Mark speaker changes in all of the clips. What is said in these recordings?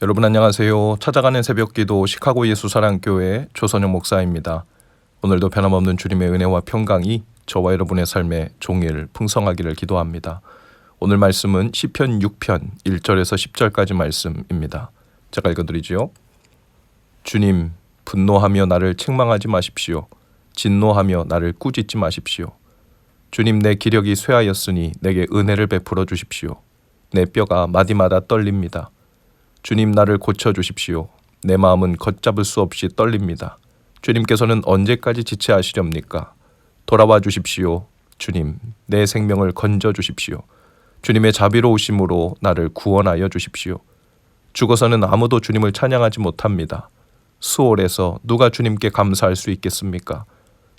Speaker 1: 여러분 안녕하세요. 찾아가는 새벽기도 시카고 예수사랑교회 조선영 목사입니다. 오늘도 변함없는 주님의 은혜와 평강이 저와 여러분의 삶에 종일 풍성하기를 기도합니다. 오늘 말씀은 시편 6편 1절에서 10절까지 말씀입니다. 제가 읽어드리지요. 주님, 분노하며 나를 책망하지 마십시오. 진노하며 나를 꾸짖지 마십시오. 주님, 내 기력이 쇠하였으니 내게 은혜를 베풀어 주십시오. 내 뼈가 마디마다 떨립니다. 주님, 나를 고쳐주십시오. 내 마음은 걷잡을 수 없이 떨립니다. 주님께서는 언제까지 지체하시렵니까? 돌아와 주십시오. 주님, 내 생명을 건져 주십시오. 주님의 자비로우심으로 나를 구원하여 주십시오. 죽어서는 아무도 주님을 찬양하지 못합니다. 수월에서 누가 주님께 감사할 수 있겠습니까?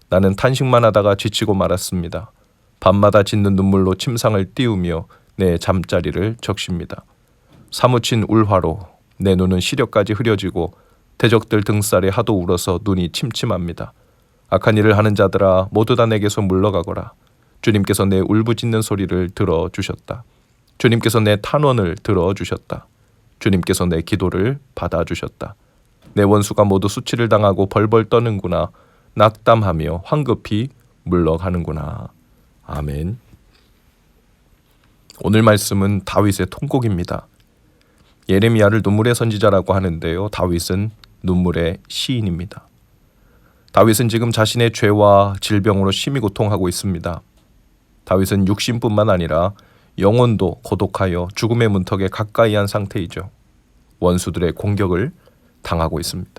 Speaker 1: 나는 탄식만 하다가 지치고 말았습니다. 밤마다 짓는 눈물로 침상을 띄우며 내 잠자리를 적십니다. 사무친 울화로 내 눈은 시력까지 흐려지고 대적들 등살에 하도 울어서 눈이 침침합니다. 악한 일을 하는 자들아 모두 다 내게서 물러가거라. 주님께서 내 울부짖는 소리를 들어주셨다. 주님께서 내 탄원을 들어주셨다. 주님께서 내 기도를 받아주셨다. 내 원수가 모두 수치를 당하고 벌벌 떠는구나. 낙담하며 황급히 물러가는구나. 아멘. 오늘 말씀은 다윗의 통곡입니다. 예레미야를 눈물의 선지자라고 하는데요. 다윗은 눈물의 시인입니다. 다윗은 지금 자신의 죄와 질병으로 심히 고통하고 있습니다. 다윗은 육신뿐만 아니라 영혼도 고독하여 죽음의 문턱에 가까이 한 상태이죠. 원수들의 공격을 당하고 있습니다.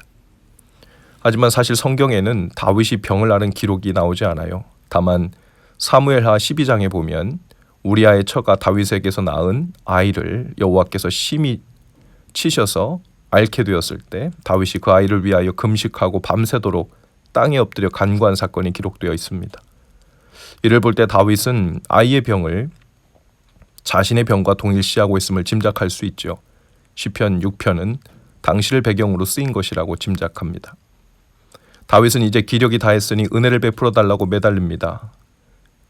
Speaker 1: 하지만 사실 성경에는 다윗이 병을 앓은 기록이 나오지 않아요. 다만 사무엘하 12장에 보면 우리아의 처가 다윗에게서 낳은 아이를 여호와께서 심히 치셔서 앓게 되었을 때 다윗이 그 아이를 위하여 금식하고 밤새도록 땅에 엎드려 간구한 사건이 기록되어 있습니다. 이를 볼 때 다윗은 아이의 병을 자신의 병과 동일시하고 있음을 짐작할 수 있죠. 시편 6편은 당시를 배경으로 쓰인 것이라고 짐작합니다. 다윗은 이제 기력이 다했으니 은혜를 베풀어 달라고 매달립니다.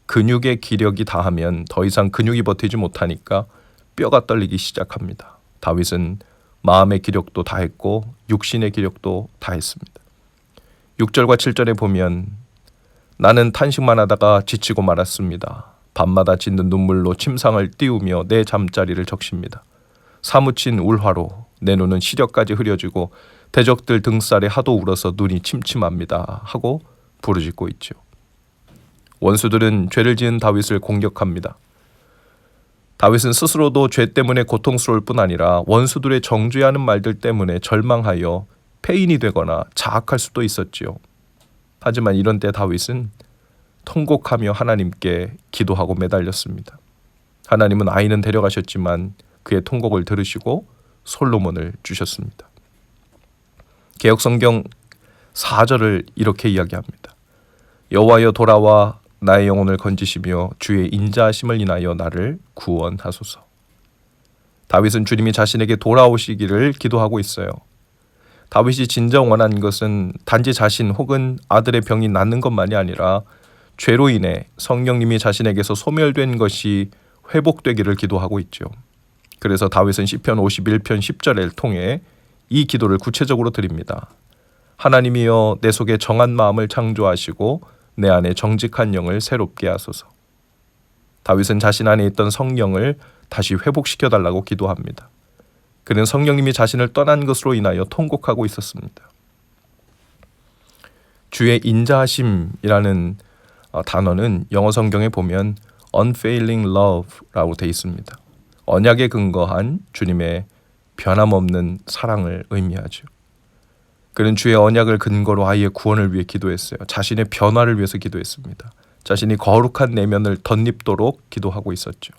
Speaker 1: 근육의 기력이 다하면 더 이상 근육이 버티지 못하니까 뼈가 떨리기 시작합니다. 다윗은 마음의 기력도 다했고 육신의 기력도 다했습니다. 6절과 7절에 보면 나는 탄식만 하다가 지치고 말았습니다. 밤마다 짓는 눈물로 침상을 띄우며 내 잠자리를 적십니다. 사무친 울화로 내 눈은 시력까지 흐려지고 대적들 등살에 하도 울어서 눈이 침침합니다 하고 부르짖고 있죠. 원수들은 죄를 지은 다윗을 공격합니다. 다윗은 스스로도 죄 때문에 고통스러울 뿐 아니라 원수들의 정죄하는 말들 때문에 절망하여 폐인이 되거나 자학할 수도 있었지요. 하지만 이런 때 다윗은 통곡하며 하나님께 기도하고 매달렸습니다. 하나님은 아이는 데려가셨지만 그의 통곡을 들으시고 솔로몬을 주셨습니다. 개역성경 4절을 이렇게 이야기합니다. 여호와여 돌아와 나의 영혼을 건지시며 주의 인자하심을 인하여 나를 구원하소서. 다윗은 주님이 자신에게 돌아오시기를 기도하고 있어요. 다윗이 진정 원한 것은 단지 자신 혹은 아들의 병이 낫는 것만이 아니라 죄로 인해 성령님이 자신에게서 소멸된 것이 회복되기를 기도하고 있죠. 그래서 다윗은 시편 51편 10절을 통해 이 기도를 구체적으로 드립니다. 하나님이여 내 속에 정한 마음을 창조하시고 내 안에 정직한 영을 새롭게 하소서. 다윗은 자신 안에 있던 성령을 다시 회복시켜달라고 기도합니다. 그는 성령님이 자신을 떠난 것으로 인하여 통곡하고 있었습니다. 주의 인자하심이라는 단어는 영어 성경에 보면 unfailing love라고 되어 있습니다. 언약에 근거한 주님의 변함없는 사랑을 의미하죠. 그는 주의 언약을 근거로 아이의 구원을 위해 기도했어요. 자신의 변화를 위해서 기도했습니다. 자신이 거룩한 내면을 덧입도록 기도하고 있었죠.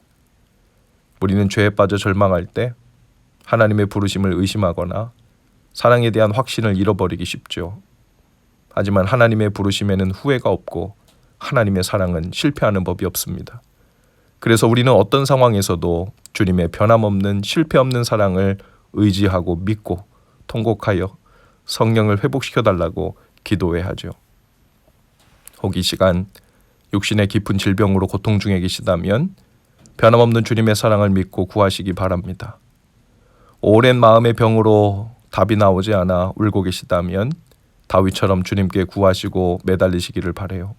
Speaker 1: 우리는 죄에 빠져 절망할 때 하나님의 부르심을 의심하거나 사랑에 대한 확신을 잃어버리기 쉽죠. 하지만 하나님의 부르심에는 후회가 없고 하나님의 사랑은 실패하는 법이 없습니다. 그래서 우리는 어떤 상황에서도 주님의 변함없는 실패 없는 사랑을 의지하고 믿고 통곡하여 성령을 회복시켜달라고 기도해야 하죠. 혹 이 시간 육신의 깊은 질병으로 고통 중에 계시다면 변함없는 주님의 사랑을 믿고 구하시기 바랍니다. 오랜 마음의 병으로 답이 나오지 않아 울고 계시다면 다윗처럼 주님께 구하시고 매달리시기를 바라요.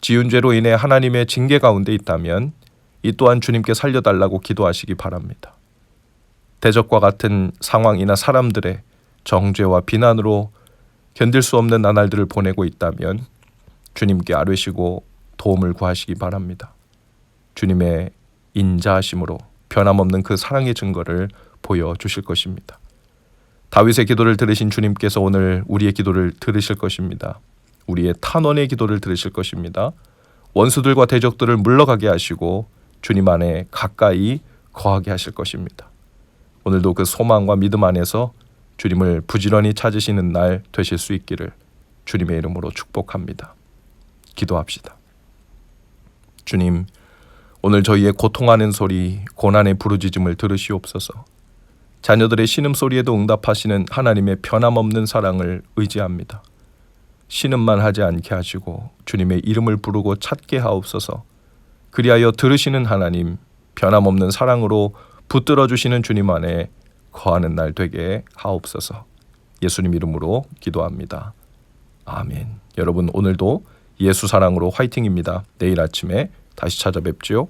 Speaker 1: 지은 죄로 인해 하나님의 징계 가운데 있다면 이 또한 주님께 살려달라고 기도하시기 바랍니다. 대적과 같은 상황이나 사람들의 정죄와 비난으로 견딜 수 없는 나날들을 보내고 있다면 주님께 아뢰시고 도움을 구하시기 바랍니다. 주님의 인자하심으로 변함없는 그 사랑의 증거를 보여주실 것입니다. 다윗의 기도를 들으신 주님께서 오늘 우리의 기도를 들으실 것입니다. 우리의 탄원의 기도를 들으실 것입니다. 원수들과 대적들을 물러가게 하시고 주님 안에 가까이 거하게 하실 것입니다. 오늘도 그 소망과 믿음 안에서 주님을 부지런히 찾으시는 날 되실 수 있기를 주님의 이름으로 축복합니다. 기도합시다. 주님, 오늘 저희의 고통하는 소리, 고난의 부르짖음을 들으시옵소서. 자녀들의 신음소리에도 응답하시는 하나님의 변함없는 사랑을 의지합니다. 신음만 하지 않게 하시고 주님의 이름을 부르고 찾게 하옵소서. 그리하여 들으시는 하나님, 변함없는 사랑으로 붙들어 주시는 주님 안에 거하는 날 되게 하옵소서. 예수님 이름으로 기도합니다. 아멘. 여러분, 오늘도 예수 사랑으로 화이팅입니다. 내일 아침에 다시 찾아뵙지요.